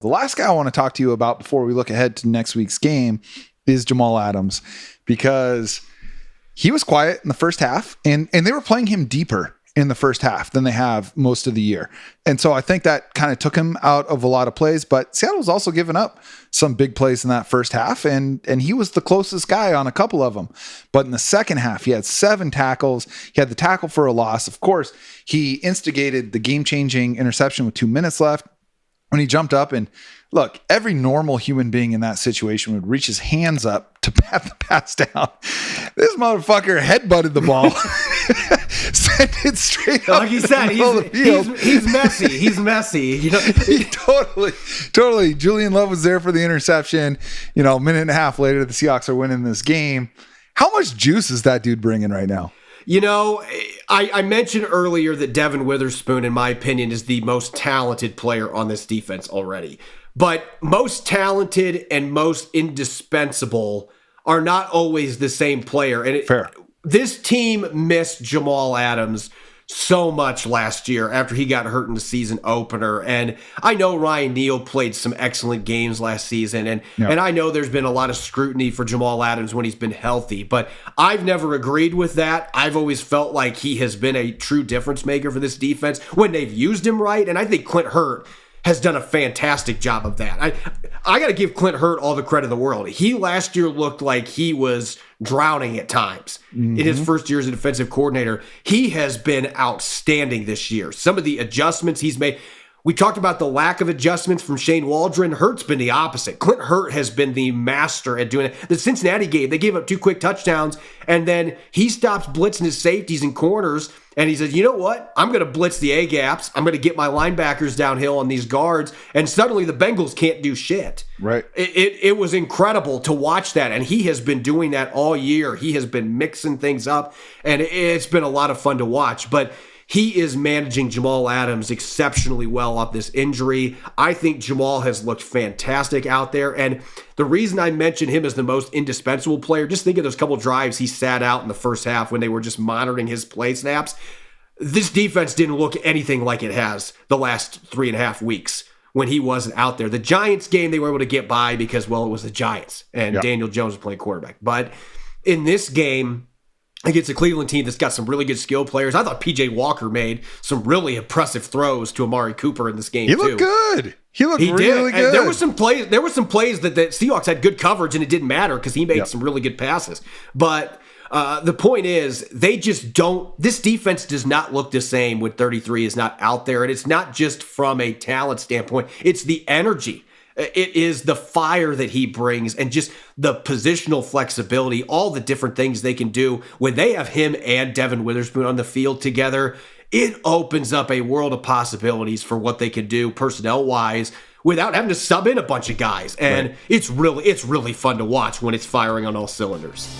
The last guy I want to talk to you about before we look ahead to next week's game is Jamal Adams, because he was quiet in the first half, and they were playing him deeper in the first half than they have most of the year. And so I think that kind of took him out of a lot of plays, but Seattle was also giving up some big plays in that first half, and he was the closest guy on a couple of them. But in the second half, he had 7 tackles. He had the tackle for a loss. Of course, he instigated the game-changing interception with 2 minutes left when he jumped up. And look, every normal human being in that situation would reach his hands up to pat the pass down. This motherfucker headbutted the ball. Sent it straight up. Like you said, he's messy. He's messy. You know? Totally. Julian Love was there for the interception. You know, a minute and a half later, the Seahawks are winning this game. How much juice is that dude bringing right now? You know, I mentioned earlier that Devin Witherspoon, in my opinion, is the most talented player on this defense already. But most talented and most indispensable are not always the same player. And Fair. This team missed Jamal Adams so much last year after he got hurt in the season opener. And I know Ryan Neal played some excellent games last season. And I know there's been a lot of scrutiny for Jamal Adams when he's been healthy, but I've never agreed with that. I've always felt like he has been a true difference maker for this defense when they've used him right. And I think Clint Hurt has done a fantastic job of that. I got to give Clint Hurt all the credit in the world. He last year looked like he was drowning at times in his first year as a defensive coordinator. He has been outstanding this year. Some of the adjustments he's made. We talked about the lack of adjustments from Shane Waldron. Hurt's been the opposite. Clint Hurt has been the master at doing it. The Cincinnati game, they gave up 2 quick touchdowns, and then he stops blitzing his safeties and corners, and he says, you know what? I'm going to blitz the A-gaps. I'm going to get my linebackers downhill on these guards, and suddenly the Bengals can't do shit. Right. It was incredible to watch that, and he has been doing that all year. He has been mixing things up, and it's been a lot of fun to watch. But he is managing Jamal Adams exceptionally well off this injury. I think Jamal has looked fantastic out there. And the reason I mentioned him as the most indispensable player, just think of those couple drives he sat out in the first half when they were just monitoring his play snaps. This defense didn't look anything like it has the last 3.5 weeks when he wasn't out there. The Giants game, they were able to get by because, well, it was the Giants and Daniel Jones was playing quarterback. But in this game, against a Cleveland team that's got some really good skill players. I thought P.J. Walker made some really impressive throws to Amari Cooper in this game, He looked good. He looked really good. And there were some plays that the Seahawks had good coverage, and it didn't matter because he made some really good passes. But the point is, they just don't. This defense does not look the same when 33 is not out there, and it's not just from a talent standpoint. It's the energy. It is the fire that he brings and just the positional flexibility, all the different things they can do. When they have him and Devin Witherspoon on the field together, it opens up a world of possibilities for what they can do personnel-wise without having to sub in a bunch of guys. And it's really fun to watch when it's firing on all cylinders.